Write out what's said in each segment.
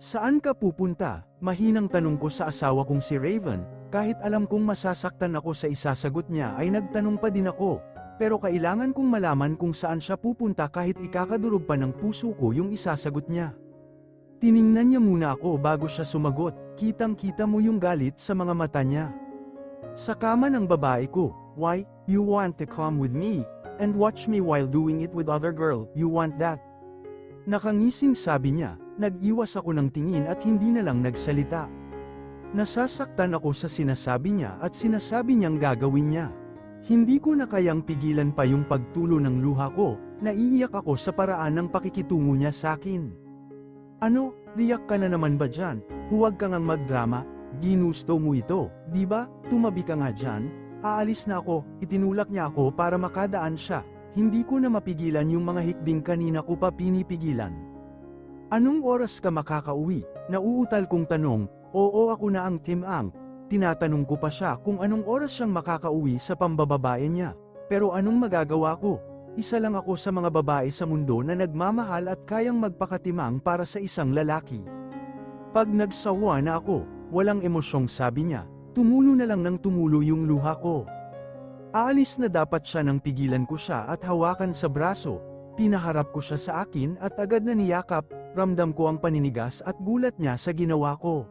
Saan ka pupunta? Mahinang tanong ko sa asawa kong si Raven, kahit alam kong masasaktan ako sa isasagot niya ay nagtanong pa din ako. Pero kailangan kong malaman kung saan siya pupunta kahit ikakadurog pa ng puso ko yung isasagot niya. Tiningnan niya muna ako bago siya sumagot, kitang-kita mo yung galit sa mga mata niya. Sa kama ng babae ko, why, you want to come with me, and watch me while doing it with other girl, you want that? Nakangising sabi niya, nag-iwas ako ng tingin at hindi na lang nagsalita. Nasasaktan ako sa sinasabi niya at sinasabi niyang gagawin niya. Hindi ko na kayang pigilan pa yung pagtulo ng luha ko, naiiyak ako sa paraan ng pakikitungo niya sa akin. Ano, riyak ka na naman ba dyan? Huwag kang magdrama, ginusto mo ito, di ba? Tumabi ka nga dyan, aalis na ako, itinulak niya ako para makadaan siya. Hindi ko na mapigilan yung mga hikbing kanina ko pa pinipigilan. Anong oras ka makakauwi? Nauutal kong tanong, oo ako na ang Tim Ang. Tinatanong ko pa siya kung anong oras siyang makakauwi sa pambababae niya. Pero anong magagawa ko? Isa lang ako sa mga babae sa mundo na nagmamahal at kayang magpakatimang para sa isang lalaki. Pag nagsawa na ako, walang emosyong sabi niya, tumulo na lang ng tumulo yung luha ko. Aalis na dapat siya nang pigilan ko siya at hawakan sa braso, pinaharap ko siya sa akin at agad na niyakap, ramdam ko ang paninigas at gulat niya sa ginawa ko.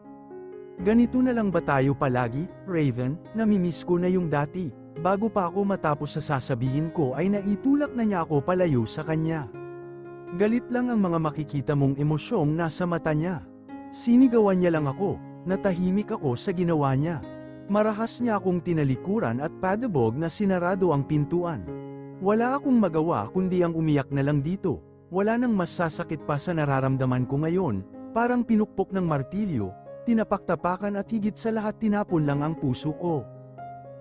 Ganito na lang ba tayo palagi, Raven? Namimiss ko na yung dati. Bago pa ako matapos sa sasabihin ko ay naitulak na niya ako palayo sa kanya. Galit lang ang mga makikita mong emosyong nasa mata niya. Sinigawan niya lang ako, natahimik ako sa ginawa niya. Marahas niya akong tinalikuran at padabog na sinarado ang pintuan. Wala akong magawa kundi ang umiyak na lang dito. Wala nang mas sasakit pa sa nararamdaman ko ngayon, parang pinukpok ng martilyo, tinapak-tapakan at higit sa lahat tinapon lang ang puso ko.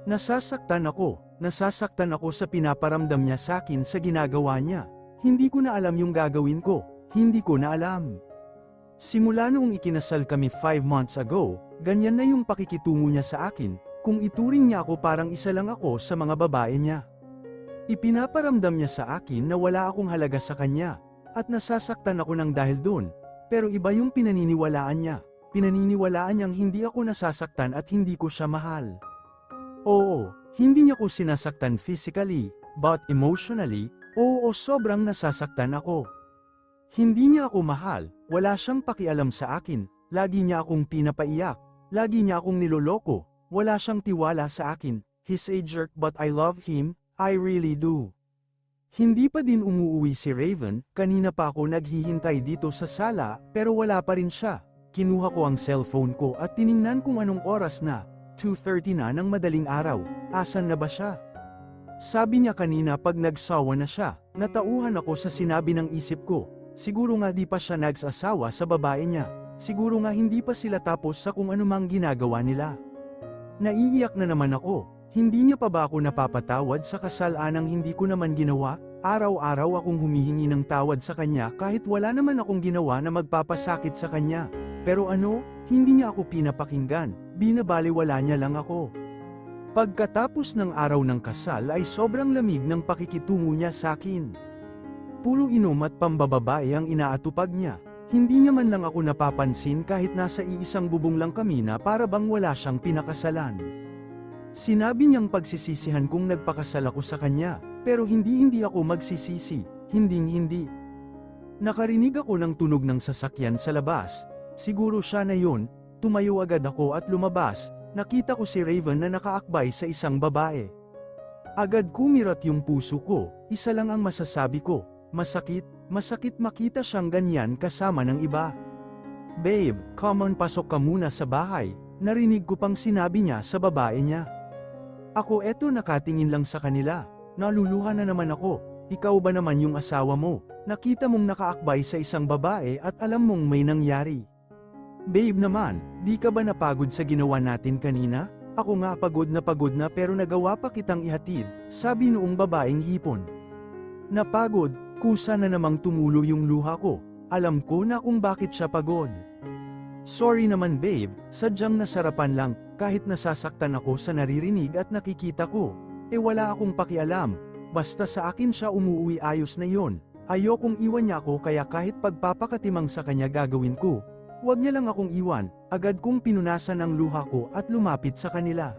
Nasasaktan ako sa pinaparamdam niya sa akin sa ginagawa niya. Hindi ko na alam yung gagawin ko, hindi ko na alam. Simula noong ikinasal kami 5 months ago, ganyan na yung pakikitungo niya sa akin, kung ituring niya ako parang isa lang ako sa mga babae niya. Ipinaparamdam niya sa akin na wala akong halaga sa kanya, at nasasaktan ako ng dahil doon, pero iba yung pinaniniwalaan niya. Pinaniniwalaan niyang hindi ako nasasaktan at hindi ko siya mahal. Oo, hindi niya ko sinasaktan physically, but emotionally, oo sobrang nasasaktan ako. Hindi niya ako mahal, wala siyang pakialam sa akin, lagi niya akong pinapaiyak, lagi niya akong niloloko, wala siyang tiwala sa akin, he's a jerk but I love him, I really do. Hindi pa din umuuwi si Raven, kanina pa ako naghihintay dito sa sala, pero wala pa rin siya. Kinuha ko ang cellphone ko at tiningnan kung anong oras na. 2:30 na ng madaling araw, asan na ba siya? Sabi niya kanina pag nagsawa na siya, natauhan ako sa sinabi ng isip ko, siguro nga di pa siya nagsasawa sa babae niya, siguro nga hindi pa sila tapos sa kung anumang ginagawa nila. Naiiyak na naman ako, hindi niya pa ba ako napapatawad sa kasalanang hindi ko naman ginawa? Araw-araw akong humihingi ng tawad sa kanya kahit wala naman akong ginawa na magpapasakit sa kanya. Pero ano, hindi niya ako pinapakinggan, binabaliwala niya lang ako. Pagkatapos ng araw ng kasal ay sobrang lamig ng pakikitungo niya sa akin. Puro inom at pambababae ang inaatupag niya, hindi niya man lang ako napapansin kahit nasa iisang bubong lang kami na para bang wala siyang pinakasalan. Sinabi niyang pagsisisihan kung nagpakasal ako sa kanya, pero hindi ako magsisisi, hindi. Nakarinig ako ng tunog ng sasakyan sa labas. Siguro siya na yun, tumayo agad ako at lumabas, nakita ko si Raven na nakaakbay sa isang babae. Agad kumirat yung puso ko, isa lang ang masasabi ko, masakit makita siyang ganyan kasama ng iba. Babe, come on pasok ka muna sa bahay, narinig ko pang sinabi niya sa babae niya. Ako eto nakatingin lang sa kanila, naluluha na naman ako, ikaw ba naman yung asawa mo, nakita mong nakaakbay sa isang babae at alam mong may nangyari. Babe naman, di ka ba napagod sa ginawa natin kanina? Ako nga pagod na pero nagawa pa kitang ihatid, sabi noong babaeng hipon. Napagod, kusa na namang tumulo yung luha ko, alam ko na kung bakit siya pagod. Sorry naman babe, sadyang nasarapan lang, kahit nasasaktan ako sa naririnig at nakikita ko. Wala akong pakialam, basta sa akin siya umuwi ayos na yon. Ayokong iwan niya ako kaya kahit pagpapakatimang sa kanya gagawin ko. Huwag niya lang akong iwan, agad kong pinunasan ang luha ko at lumapit sa kanila.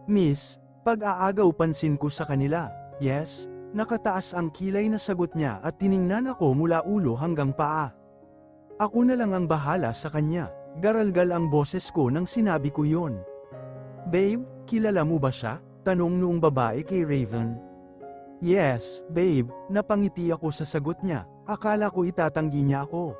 Miss, pag-aagaw pansin ko sa kanila, yes, nakataas ang kilay na sagot niya at tiningnan ako mula ulo hanggang paa. Ako na lang ang bahala sa kanya, garalgal ang boses ko nang sinabi ko yon. Babe, kilala mo ba siya? Tanong noong babae kay Raven. Yes, babe, napangiti ako sa sagot niya, akala ko itatanggi niya ako.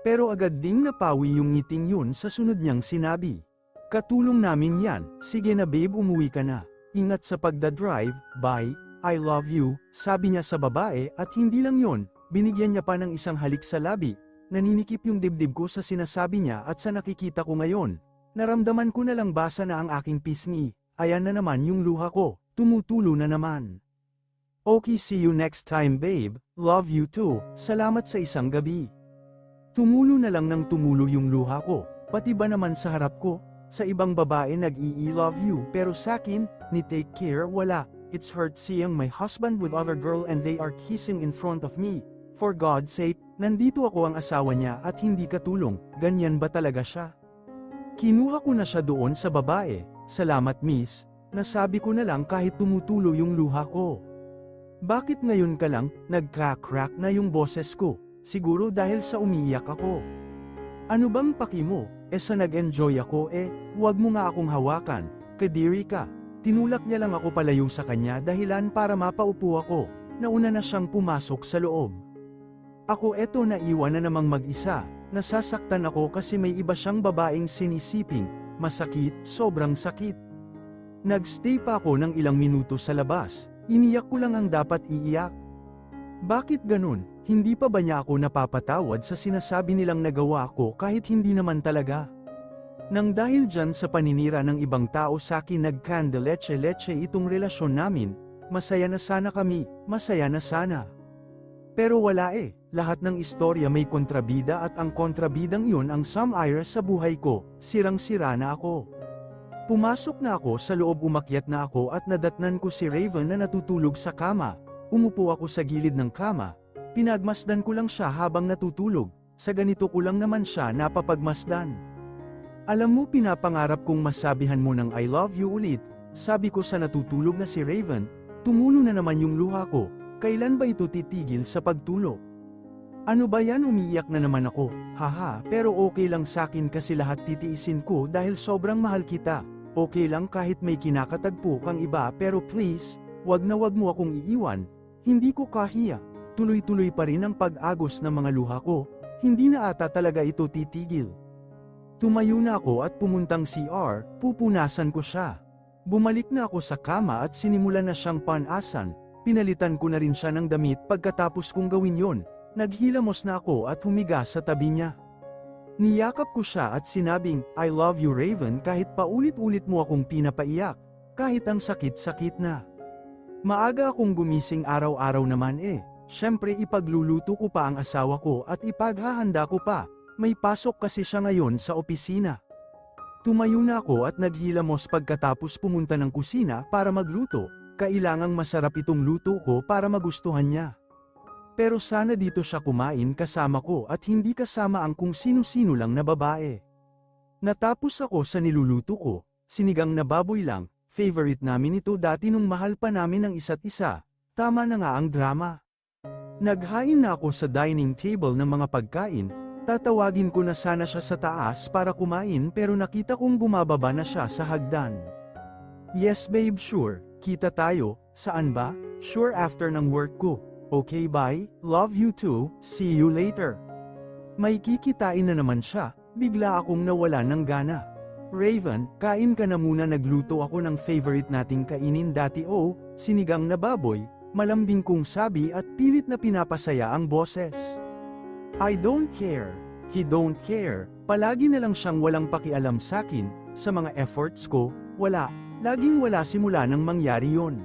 Pero agad ding napawi yung ngiting yun sa sunod niyang sinabi. Katulong namin yan, sige na babe umuwi ka na. Ingat sa pagdadrive, bye, I love you, sabi niya sa babae at hindi lang yon, binigyan niya pa ng isang halik sa labi. Naninikip yung dibdib ko sa sinasabi niya at sa nakikita ko ngayon. Naramdaman ko na lang basa na ang aking pisngi, ayan na naman yung luha ko, tumutulo na naman. Okay, see you next time babe, love you too, salamat sa isang gabi. Tumulo na lang ng tumulo yung luha ko, pati ba naman sa harap ko, sa ibang babae nag-i love you pero sakin, ni take care wala, it's hurt seeing my husband with other girl and they are kissing in front of me. For God's sake, nandito ako ang asawa niya at hindi katulong, ganyan ba talaga siya? Kinuha ko na siya doon sa babae, salamat miss, nasabi ko na lang kahit tumutulo yung luha ko. Bakit ngayon ka lang, nagka-crack na yung boses ko, siguro dahil sa umiiyak ako. Ano bang paki mo, sa nag-enjoy ako wag mo nga akong hawakan, kadiri ka. Tinulak niya lang ako palayo sa kanya dahilan para mapaupo ako, nauna na siyang pumasok sa loob. Ako naiwan na namang mag-isa, nasasaktan ako kasi may iba siyang babaeng sinisiping, masakit, sobrang sakit. Nagstay pa ako ng ilang minuto sa labas, iniyak ko lang ang dapat iiyak. Bakit ganun, hindi pa ba niya ako napapatawad sa sinasabi nilang nagawa ko kahit hindi naman talaga? Nang dahil dyan sa paninira ng ibang tao sa akin nagkandeleche-leche itong relasyon namin, masaya na sana kami, masaya na sana. Pero wala lahat ng istorya may kontrabida at ang kontrabidang yun ang Sam-Ira sa buhay ko, sirang-sira na ako. Pumasok na ako sa loob umakyat na ako at nadatnan ko si Raven na natutulog sa kama, umupo ako sa gilid ng kama, pinagmasdan ko lang siya habang natutulog, sa ganito ko lang naman siya napapagmasdan. Alam mo pinapangarap kong masabihan mo ng I love you ulit, sabi ko sa natutulog na si Raven, tumulo na naman yung luha ko. Kailan ba ito titigil sa pagtulog? Ano ba yan umiiyak na naman ako, haha, pero okay lang sakin kasi lahat titiisin ko dahil sobrang mahal kita, okay lang kahit may kinakatagpo kang iba pero please, wag mo akong iiwan, hindi ko kahiya, tuloy-tuloy pa rin ang pag-agos ng mga luha ko, hindi na ata talaga ito titigil. Tumayo na ako at pumuntang CR, pupunasan ko siya. Bumalik na ako sa kama at sinimulan na siyang panasan. Pinalitan ko na rin siya ng damit pagkatapos kong gawin yon, naghilamos na ako at humiga sa tabi niya. Niyakap ko siya at sinabing, I love you Raven kahit paulit-ulit mo akong pinapaiyak, kahit ang sakit-sakit na. Maaga akong gumising araw-araw naman syempre ipagluluto ko pa ang asawa ko at ipaghahanda ko pa, may pasok kasi siya ngayon sa opisina. Tumayo na ako at naghilamos pagkatapos pumunta ng kusina para magluto. Kailangang masarap itong luto ko para magustuhan niya. Pero sana dito siya kumain kasama ko at hindi kasama ang kung sino-sino lang na babae. Natapos ako sa niluluto ko, sinigang na baboy lang, favorite namin ito dati nung mahal pa namin ang isa't isa, tama na nga ang drama. Naghain na ako sa dining table ng mga pagkain, tatawagin ko na sana siya sa taas para kumain pero nakita kong bumababa na siya sa hagdan. Yes babe sure. Kita tayo, saan ba? Sure after ng work ko. Okay bye, love you too, see you later. May kikitain na naman siya, bigla akong nawala ng gana. Raven, kain ka na muna nagluto ako ng favorite nating kainin dati sinigang na baboy, malambing kong sabi at pilit na pinapasaya ang boses. I don't care, he don't care, palagi na lang siyang walang pakialam sakin, sa mga efforts ko, wala. Laging wala simula nang mangyari yon.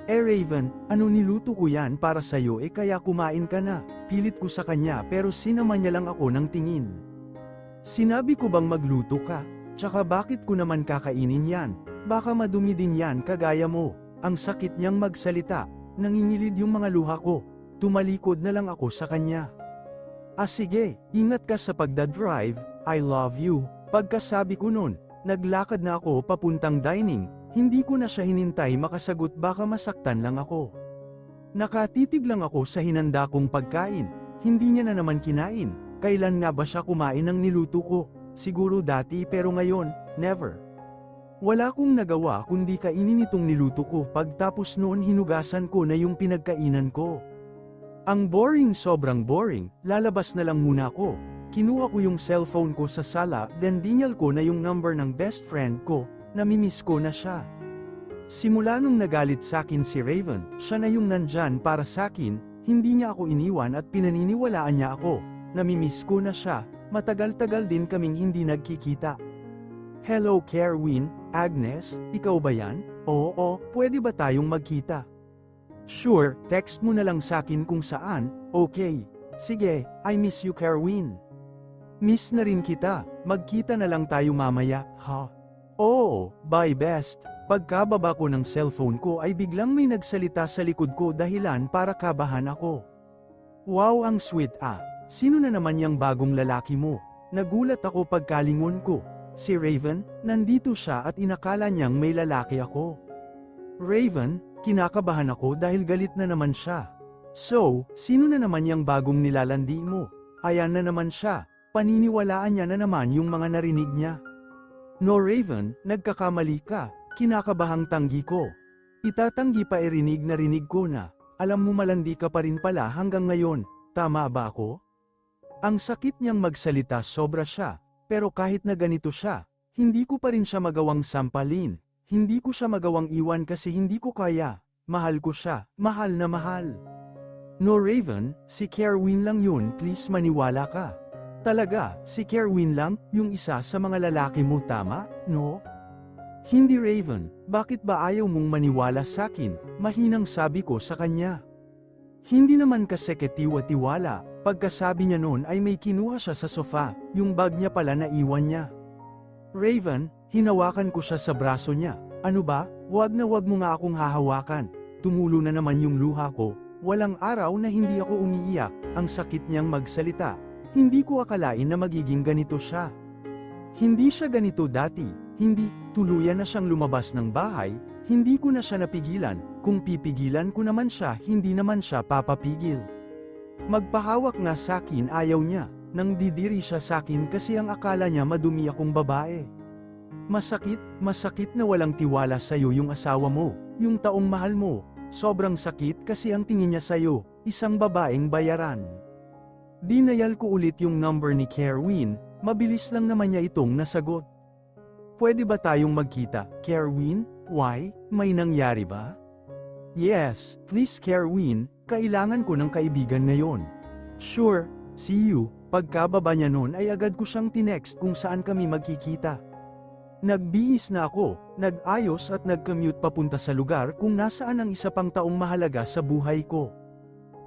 Raven, ano niluto ko yan para sa'yo kaya kumain ka na, pilit ko sa kanya pero sinaman niya lang ako ng tingin. Sinabi ko bang magluto ka, tsaka bakit ko naman kakainin yan, baka madumi din yan kagaya mo, ang sakit niyang magsalita, nangingilid yung mga luha ko, tumalikod na lang ako sa kanya. Sige, ingat ka sa pagdadrive, I love you. Pagkasabi ko nun, naglakad na ako papuntang dining, hindi ko na siya hinintay makasagot baka masaktan lang ako. Nakatitig lang ako sa hinanda kong pagkain, hindi niya na naman kinain, kailan nga ba siya kumain ng niluto ko? Siguro dati pero ngayon, never. Wala kong nagawa kundi kainin itong niluto ko pagtapos noon hinugasan ko na yung pinagkainan ko. Ang boring sobrang boring, lalabas na lang muna ako. Kinuha ko yung cellphone ko sa sala then dinyal ko na yung number ng best friend ko, namimiss ko na siya. Simula nung nagalit sakin si Raven, siya na yung nandyan para sakin, hindi niya ako iniwan at pinaniniwalaan niya ako, namimiss ko na siya, matagal-tagal din kaming hindi nagkikita. Hello Kerwin, Agnes, ikaw ba yan? Oo, pwede ba tayong magkita? Sure, text mo na lang sakin kung saan, okay. Sige, I miss you Kerwin. Miss na rin kita, magkita na lang tayo mamaya, ha? Oo, bye best. Pagkababa ko ng cellphone ko ay biglang may nagsalita sa likod ko dahilan para kabahan ako. Wow ang sweet sino na naman yang bagong lalaki mo? Nagulat ako pagkalingon ko. Si Raven, nandito siya at inakala niyang may lalaki ako. Raven, kinakabahan ako dahil galit na naman siya. So, sino na naman yang bagong nilalandi mo? Ayan na naman siya, paniniwalaan niya na naman yung mga narinig niya. No Raven, nagkakamali ka, kinakabahang tanggi ko. Itatanggi pa rinig na rinig ko na, alam mo malandi ka pa rin pala hanggang ngayon, tama ba ako? Ang sakit niyang magsalita sobra siya. Pero kahit na ganito siya, hindi ko pa rin siya magawang sampalin, hindi ko siya magawang iwan kasi hindi ko kaya, mahal ko siya, mahal na mahal. No Raven, si Kerwin lang yun, please maniwala ka. Talaga, si Kerwin lang, yung isa sa mga lalaki mo tama, no? Hindi Raven, bakit ba ayaw mong maniwala sakin, mahinang sabi ko sa kanya. Hindi naman kasi ketiwa-tiwala, pagkasabi niya noon ay may kinuha siya sa sofa, yung bag niya pala na iwan niya. Raven, hinawakan ko siya sa braso niya, ano ba, wag mo nga akong hahawakan, tumulo na naman yung luha ko, walang araw na hindi ako umiiyak, ang sakit niyang magsalita, hindi ko akalain na magiging ganito siya. Hindi siya ganito dati, hindi, tuluyan na siyang lumabas ng bahay, hindi ko na siya napigilan, kung pipigilan ko naman siya hindi naman siya papapigil. Magpahawak nga sakin ayaw niya, nang didiri siya sakin kasi ang akala niya madumi akong babae. Masakit na walang tiwala sa'yo yung asawa mo, yung taong mahal mo, sobrang sakit kasi ang tingin niya sa'yo, isang babaeng bayaran. Dinayal ko ulit yung number ni Kerwin, mabilis lang naman niya itong nasagot. Pwede ba tayong magkita, Kerwin? Why? May nangyari ba? Yes, please Kerwin, kailangan ko ng kaibigan ngayon. Sure, see you. Pagkababa niya noon ay agad ko siyang tinext kung saan kami magkikita. Nagbihis na ako, nag-ayos at nag-commute papunta sa lugar kung nasaan ang isa pang taong mahalaga sa buhay ko.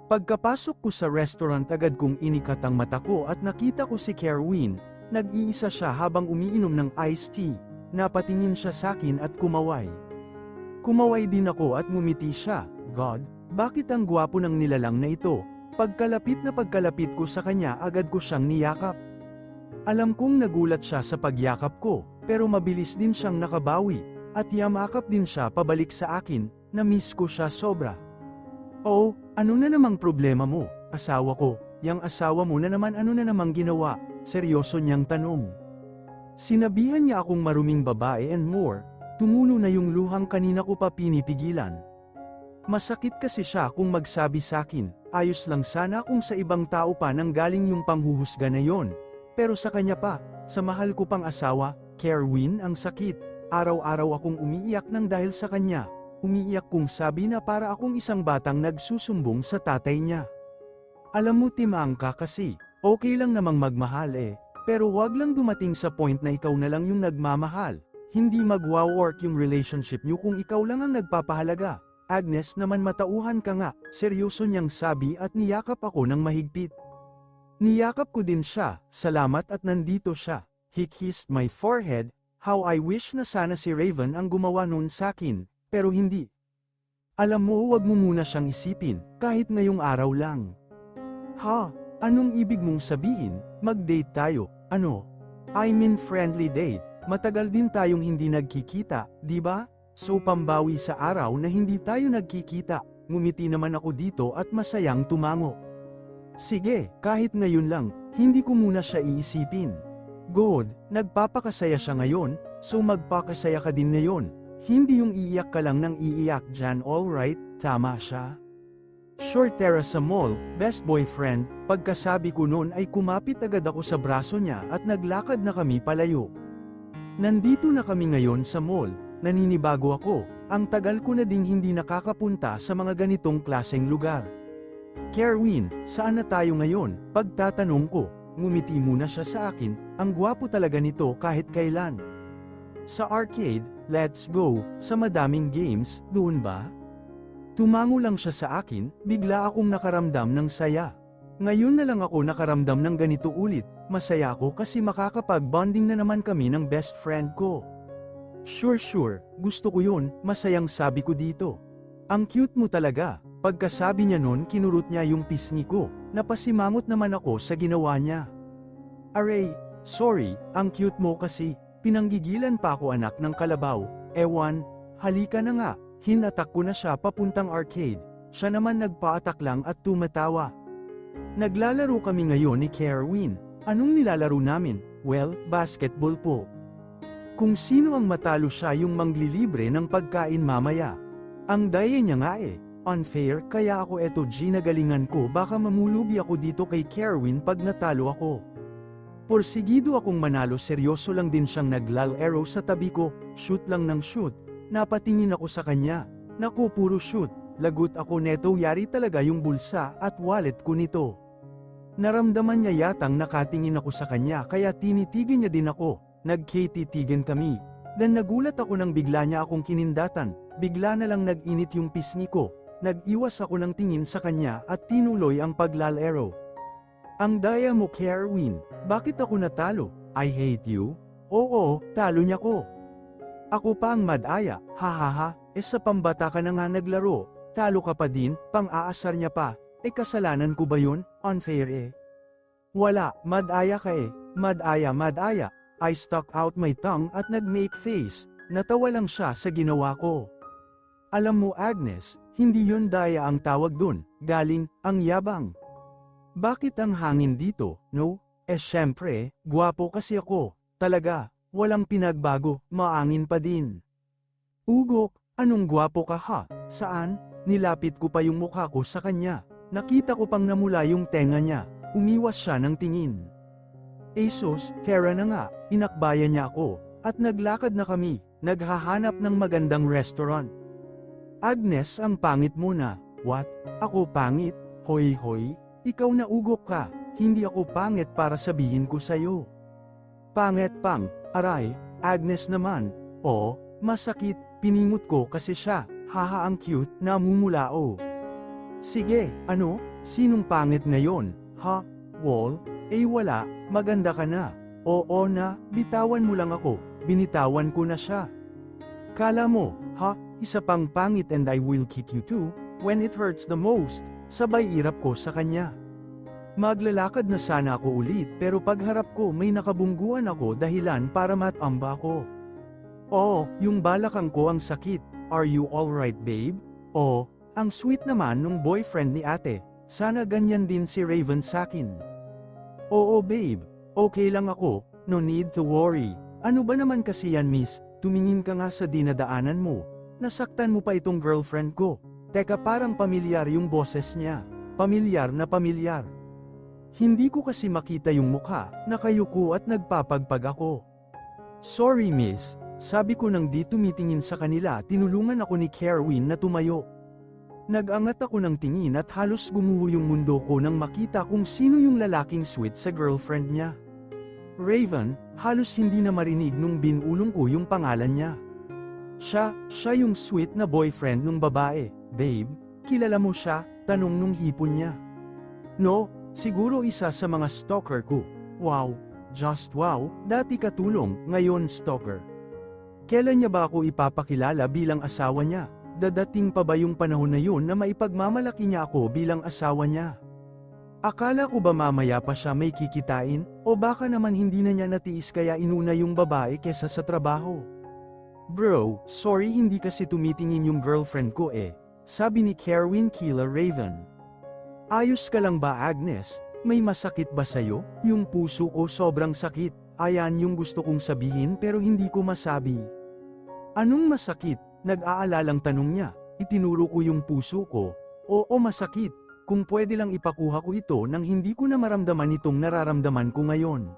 Pagkapasok ko sa restaurant agad kong inikat ang mata ko at nakita ko si Kerwin, nag-iisa siya habang umiinom ng iced tea. Napatingin siya sakin at kumaway. Kumaway din ako at ngumiti siya, God, bakit ang gwapo ng nilalang na ito? Pagkalapit ko sa kanya agad ko siyang niyakap. Alam kong nagulat siya sa pagyakap ko, pero mabilis din siyang nakabawi, at yamakap din siya pabalik sa akin, na-miss ko siya sobra. Oh, ano na namang problema mo, asawa ko, yang asawa mo na naman ano na namang ginawa, seryoso niyang tanong. Sinabihan niya akong maruming babae and more, tumulo na yung luhang kanina ko pa pinipigilan. Masakit kasi siya kung magsabi sakin, ayos lang sana kung sa ibang tao pa nang galing yung panghuhusga na yon. Pero sa kanya pa, sa mahal ko pang asawa, Kerwin ang sakit, araw-araw akong umiiyak nang dahil sa kanya, umiiyak kung sabi na para akong isang batang nagsusumbong sa tatay niya. Alam mo timang ka kasi, okay lang namang magmahal pero wag lang dumating sa point na ikaw na lang yung nagmamahal, hindi magwa-work yung relationship niyo kung ikaw lang ang nagpapahalaga. Agnes naman matauhan ka nga, seryoso niyang sabi at niyakap ako ng mahigpit. Niyakap ko din siya, salamat at nandito siya. He kissed my forehead, how I wish na sana si Raven ang gumawa nun sakin, pero hindi. Alam mo wag mo muna siyang isipin, kahit ngayong araw lang. Ha, Anong ibig mong sabihin, mag-date tayo, ano? I mean friendly date, matagal din tayong hindi nagkikita, di ba? So pambawi sa araw na hindi tayo nagkikita, ngumiti naman ako dito at masayang tumango. Sige, kahit ngayon lang, hindi ko muna siya iisipin. Good, nagpapakasaya siya ngayon, so magpakasaya ka din ngayon. Hindi yung iiyak ka lang ng iiyak dyan, alright, tama siya. Short Tara sa mall, best boyfriend, pagkasabi ko noon ay kumapit agad ako sa braso niya at naglakad na kami palayo. Nandito na kami ngayon sa mall, naninibago ako, ang tagal ko na ding hindi nakakapunta sa mga ganitong klaseng lugar. Kerwin, saan na tayo ngayon? Pagtatanong ko, ngumiti muna siya sa akin, ang gwapo talaga nito kahit kailan. Sa arcade, let's go, sa madaming games, doon ba? Tumango lang siya sa akin, bigla akong nakaramdam ng saya. Ngayon na lang ako nakaramdam ng ganito ulit, masaya ako kasi makakapag-bonding na naman kami ng best friend ko. Sure, gusto ko yun, masayang sabi ko dito. Ang cute mo talaga, pagkasabi niya nun kinurot niya yung pisngi ko, napasimangot naman ako sa ginawa niya. Aray, sorry, ang cute mo kasi, pinanggigilan pa ako anak ng kalabaw, ewan, halika na nga. Hinatak ko na siya papuntang arcade, siya naman nagpaatak lang at tumatawa. Naglalaro kami ngayon ni Kerwin, anong nilalaro namin? Well, basketball po. Kung sino ang matalo siya yung manglilibre ng pagkain mamaya. Ang daya niya nga unfair kaya ako eto ginagalingan ko baka mamulubi ako dito kay Kerwin pag natalo ako. Porsigido akong manalo seryoso lang din siyang naglalaro sa tabi ko, shoot lang ng shoot. Napatingin ako sa kanya, naku puro shoot, lagot ako neto yari talaga yung bulsa at wallet ko nito. Naramdaman niya yatang nakatingin ako sa kanya kaya tinitigan niya din ako, nagkatitigan kami. Then nagulat ako nang bigla niya akong kinindatan, bigla na lang nag-init yung pisngi ko, nag-iwas ako ng tingin sa kanya at tinuloy ang paglalaro. Ang daya mo Kerwin, bakit ako natalo? I hate you? Oo, talo niya ko. Ako pa ang madaya, hahaha, sa pambata ka na nga naglaro, talo ka pa din, pang-aasar niya pa, kasalanan ko ba yun? Unfair Wala, madaya ka madaya, I stuck out my tongue at nag-make face, natawa lang siya sa ginawa ko. Alam mo Agnes, hindi yun daya ang tawag dun, galing, ang yabang. Bakit ang hangin dito, no? Syempre, gwapo kasi ako, talaga. Walang pinagbago, maangin pa din. Ugok, anong gwapo ka ha? Saan? Nilapit ko pa yung mukha ko sa kanya. Nakita ko pang namula yung tenga niya. Umiwas siya ng tingin. Sus, Kara na nga, inakbayan niya ako. At naglakad na kami, naghahanap ng magandang restaurant. Agnes ang pangit mo na. What? Ako pangit? Hoy, ikaw na ugok ka. Hindi ako pangit para sabihin ko sa'yo. Pangit pang. Aray, Agnes naman, masakit, piningot ko kasi siya, haha ang cute, namumulao. Sige, ano, sinong pangit ngayon, ha, Wall, wala, maganda ka na, oo na, bitawan mo lang ako, binitawan ko na siya. Kala mo, ha, isa pang pangit and I will kick you too, when it hurts the most, sabay irap ko sa kanya. Maglalakad na sana ako ulit pero pagharap ko may nakabungguan ako dahilan para matamba ko. Yung balakang ko ang sakit. Are you alright babe? Ang sweet naman nung boyfriend ni ate. Sana ganyan din si Raven sakin. Oo babe, okay lang ako, no need to worry. Ano ba naman kasi yan miss, tumingin ka nga sa dinadaanan mo. Nasaktan mo pa itong girlfriend ko. Teka parang pamilyar yung boses niya. Pamilyar na pamilyar. Hindi ko kasi makita yung mukha, nakayuko at nagpapagpag ako. Sorry miss, sabi ko nang di tumitingin sa kanila tinulungan ako ni Kerwin na tumayo. Nag-angat ako ng tingin at halos gumuho yung mundo ko nang makita kung sino yung lalaking sweet sa girlfriend niya. Raven, halos hindi na marinig nung binulong ko yung pangalan niya. Siya yung sweet na boyfriend nung babae. Babe, kilala mo siya? Tanong nung hipon niya. No, siguro isa sa mga stalker ko. Wow, just wow, dati katulong, ngayon stalker. Kailan niya ba ako ipapakilala bilang asawa niya? Dadating pa ba yung panahon na yun na maipagmamalaki niya ako bilang asawa niya? Akala ko ba mamaya pa siya may kikitain, o baka naman hindi na niya natiis kaya inuna yung babae kesa sa trabaho. Bro, sorry hindi kasi tumitingin yung girlfriend ko eh, sabi ni Kerwin kila Raven. Ayos ka lang ba Agnes? May masakit ba sa'yo? Yung puso ko sobrang sakit, ayan yung gusto kong sabihin pero hindi ko masabi. Anong masakit? Nag-aalalang tanong niya, itinuro ko yung puso ko. Oo masakit, kung pwede lang ipakuha ko ito nang hindi ko na maramdaman itong nararamdaman ko ngayon.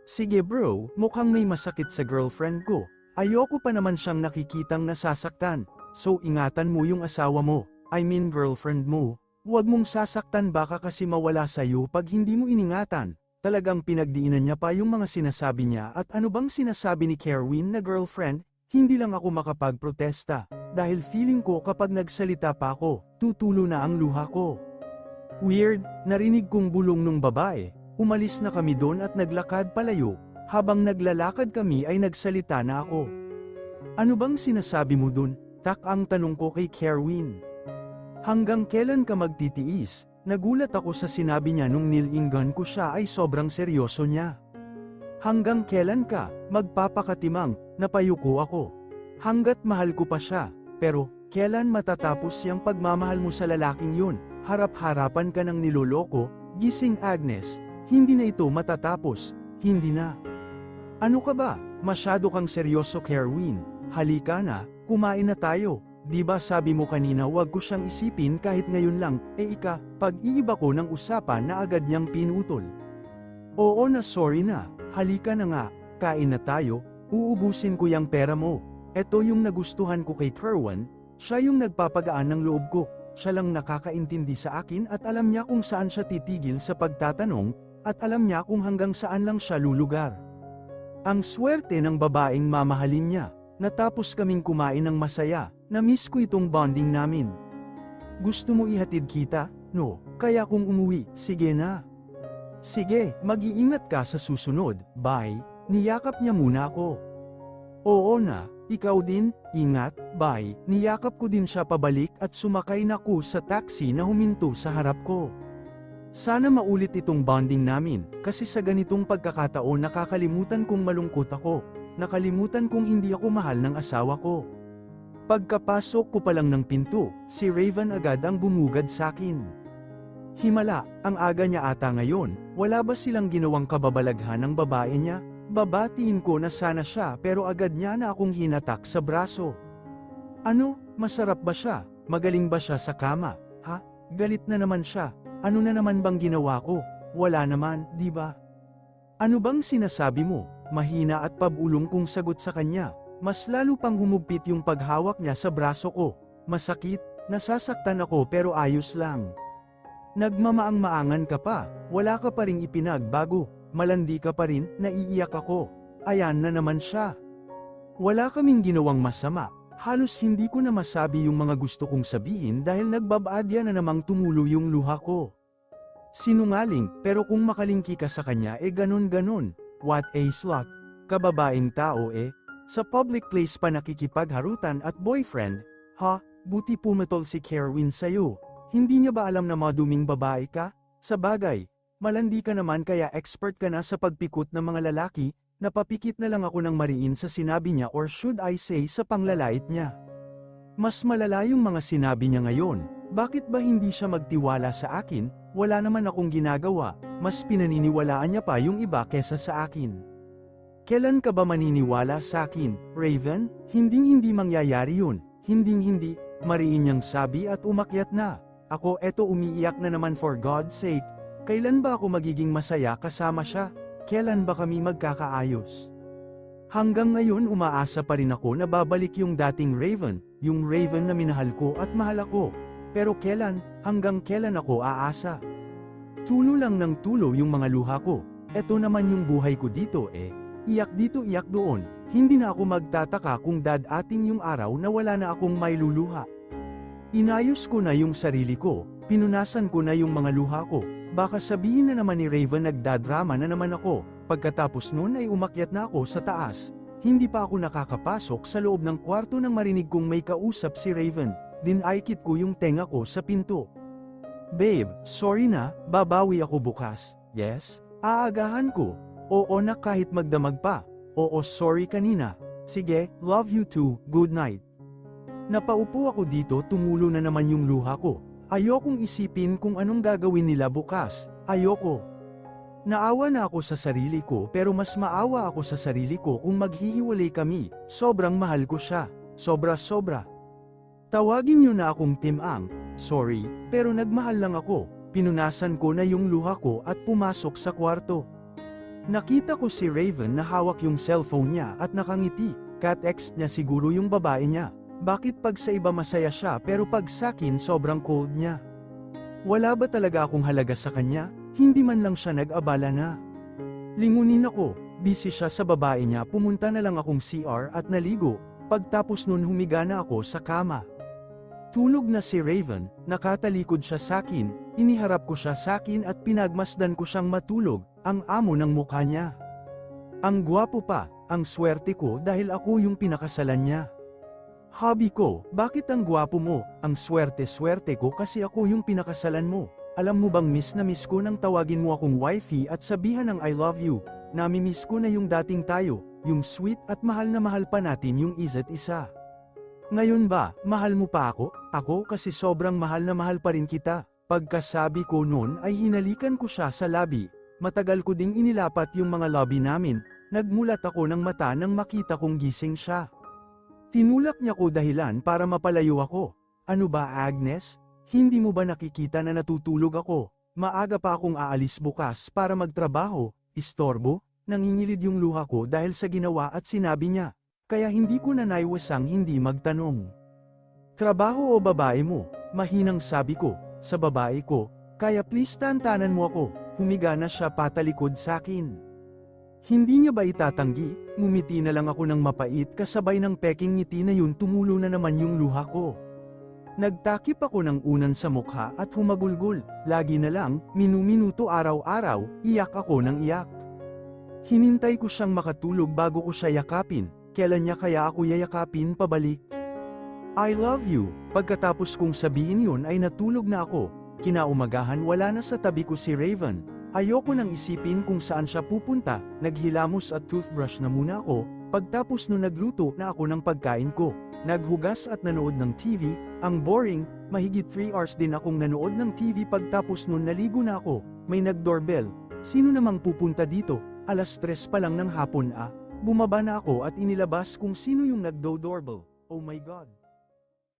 Sige bro, mukhang may masakit sa girlfriend ko. Ayoko pa naman siyang nakikitang nasasaktan, so ingatan mo yung asawa mo, I mean girlfriend mo. Huwag mong sasaktan baka kasi mawala sa'yo pag hindi mo iningatan. Talagang pinagdiinan niya pa yung mga sinasabi niya at ano bang sinasabi ni Kerwin na girlfriend, hindi lang ako makapagprotesta, dahil feeling ko kapag nagsalita pa ako, tutulo na ang luha ko. Weird, narinig kong bulong nung babae, umalis na kami doon at naglakad palayo. Habang naglalakad kami ay nagsalita na ako. Ano bang sinasabi mo dun? Tak ang tanong ko kay Kerwin. Hanggang kailan ka magtitiis? Nagulat ako sa sinabi niya nung nilinggan ko siya ay sobrang seryoso niya. Hanggang kailan ka? Magpapakatimang, napayuko ako. Hanggat mahal ko pa siya, pero kailan matatapos yung pagmamahal mo sa lalaking yun? Harap-harapan ka ng niloloko, gising Agnes, hindi na ito matatapos, hindi na. Ano ka ba? Masyado kang seryoso Kerwin. Halika na, kumain na tayo. Di ba sabi mo kanina wag ko siyang isipin kahit ngayon lang, pag-iiba ko ng usapan na agad niyang pinutol. Oo na sorry na, halika na nga, kain na tayo, uubusin ko yung pera mo. Eto yung nagustuhan ko kay Kerwin, siya yung nagpapagaan ng loob ko, siya lang nakakaintindi sa akin at alam niya kung saan siya titigil sa pagtatanong, at alam niya kung hanggang saan lang siya lulugar. Ang swerte ng babaeng mamahalin niya, natapos kaming kumain ng masaya, na-miss ko itong bonding namin. Gusto mo ihatid kita? No, kaya kung umuwi, sige na. Sige, mag-iingat ka sa susunod, bye, niyakap niya muna ako. Oo na, ikaw din, ingat, bye, niyakap ko din siya pabalik at sumakay na ko sa taxi na huminto sa harap ko. Sana maulit itong bonding namin, kasi sa ganitong pagkakataon nakakalimutan kong malungkot ako, nakalimutan kong hindi ako mahal ng asawa ko. Pagkapasok ko pa lang ng pinto, si Raven agad ang bumugad sakin. Himala, ang aga niya ata ngayon, wala ba silang ginawang kababalaghan ng babae niya? Babatiin ko na sana siya pero agad niya na akong hinatak sa braso. Ano, masarap ba siya? Magaling ba siya sa kama? Ha? Galit na naman siya. Ano na naman bang ginawa ko? Wala naman, di ba? Ano bang sinasabi mo? Mahina at pabulong kong sagot sa kanya. Mas lalo pang humugpit yung paghawak niya sa braso ko. Masakit, nasasaktan ako pero ayos lang. Nagmamaang-maangan ka pa, wala ka pa ring ipinagbago, malandi ka pa rin, naiiyak ako. Ayan na naman siya. Wala kaming ginawang masama. Halos hindi ko na masabi yung mga gusto kong sabihin dahil nagbabaadya na namang tumulo yung luha ko. Sinungaling, pero kung makalingki ka sa kanya ganon-ganon. What a slut. Kababaeng tao sa public place pa nakikipagharutan at boyfriend. Ha, buti pumatol si Kerwin sa'yo. Hindi niya ba alam na maduming babae ka? Sa bagay, malandi ka naman kaya expert ka na sa pagpikot ng mga lalaki. Napapikit na lang ako ng mariin sa sinabi niya or should I say sa panglalait niya. Mas malala yung mga sinabi niya ngayon, bakit ba hindi siya magtiwala sa akin, wala naman akong ginagawa, mas pinaniniwalaan niya pa yung iba kesa sa akin. Kailan ka ba maniniwala sa akin, Raven? Hinding-hindi mangyayari yun, hinding-hindi, mariin niyang sabi at umakyat na. Ako eto umiiyak na naman for God's sake, kailan ba ako magiging masaya kasama siya? Kailan ba kami magkakaayos? Hanggang ngayon umaasa pa rin ako na babalik yung dating Raven, yung Raven na minahal ko at mahal ako. Pero kailan, hanggang kailan ako aasa? Tulo lang ng tulo yung mga luha ko. Eto naman yung buhay ko dito iyak dito iyak doon. Hindi na ako magtataka kung dadating yung araw na wala na akong mailuluha. Inayos ko na yung sarili ko, pinunasan ko na yung mga luha ko. Baka sabihin na naman ni Raven nagdadrama na naman ako, pagkatapos nun ay umakyat na ako sa taas. Hindi pa ako nakakapasok sa loob ng kwarto nang marinig kong may kausap si Raven, dinaikit ko yung tenga ko sa pinto. Babe, sorry na, babawi ako bukas. Yes? Aagahan ko. Oo na kahit magdamag pa. Oo sorry kanina. Sige, love you too, good night. Napaupo ako dito, tumulo na naman yung luha ko. Ayokong isipin kung anong gagawin nila bukas. Ayoko. Naawa na ako sa sarili ko pero mas maawa ako sa sarili ko kung maghihiwalay kami. Sobrang mahal ko siya. Sobra-sobra. Tawagin niyo na akong Tim Ang. Sorry, pero nagmahal lang ako. Pinunasan ko na yung luha ko at pumasok sa kwarto. Nakita ko si Raven na hawak yung cellphone niya at nakangiti. Ka-text niya siguro yung babae niya. Bakit pag sa iba masaya siya pero pag sakin sobrang cold niya? Wala ba talaga akong halaga sa kanya? Hindi man lang siya nag-abala na. Lingunin ako, busy siya sa babae niya, pumunta na lang akong CR at naligo, pagtapos nun humiga na ako sa kama. Tulog na si Raven, nakatalikod siya sakin, iniharap ko siya sakin at pinagmasdan ko siyang matulog, ang amo ng mukha niya. Ang gwapo pa, ang swerte ko dahil ako yung pinakasalan niya. Hobby ko, bakit ang gwapo mo? Ang swerte-swerte ko kasi ako yung pinakasalan mo. Alam mo bang miss na miss ko nang tawagin mo akong wifey at sabihan ng I love you. Nami-miss ko na yung dating tayo, yung sweet at mahal na mahal pa natin yung isa't isa. Ngayon ba, mahal mo pa ako? Ako kasi sobrang mahal na mahal pa rin kita. Pagkasabi ko noon ay hinalikan ko siya sa labi. Matagal ko ding inilapat yung mga lobby namin. Nagmulat ako ng mata nang makita kong gising siya. Tinulak niya ko dahilan para mapalayo ako. Ano ba Agnes? Hindi mo ba nakikita na natutulog ako? Maaga pa akong aalis bukas para magtrabaho. Istorbo? Nangingilid yung luha ko dahil sa ginawa at sinabi niya. Kaya hindi ko na naiwasang hindi magtanong. Trabaho o babae mo? Mahinang sabi ko, sa babae ko. Kaya please tantanan mo ako. Humiga na siya patalikod sa akin. Hindi niya ba itatanggi? Ngumiti na lang ako ng mapait kasabay ng peking ngiti na yun tumulo na naman yung luha ko. Nagtakip ako ng unan sa mukha at humagulgol. Lagi na lang, minu-minuto araw-araw, iyak ako ng iyak. Hinintay ko siyang makatulog bago ko siya yakapin. Kailan niya kaya ako yayakapin pabalik? I love you. Pagkatapos kong sabihin yun ay natulog na ako. Kinaumagahan wala na sa tabi ko si Raven. Ayoko nang isipin kung saan siya pupunta. Naghilamos at toothbrush na muna ako. Pagtapos nun nagluto na ako ng pagkain ko. Naghugas at nanood ng TV, ang boring, mahigit 3 hours din akong nanood ng TV pagtapos nun naligo na ako, may nag-doorbell. Sino namang pupunta dito? 3:00 pa lang ng hapon. Bumaba na ako at inilabas kung sino yung nagdo-doorbell. Oh my God!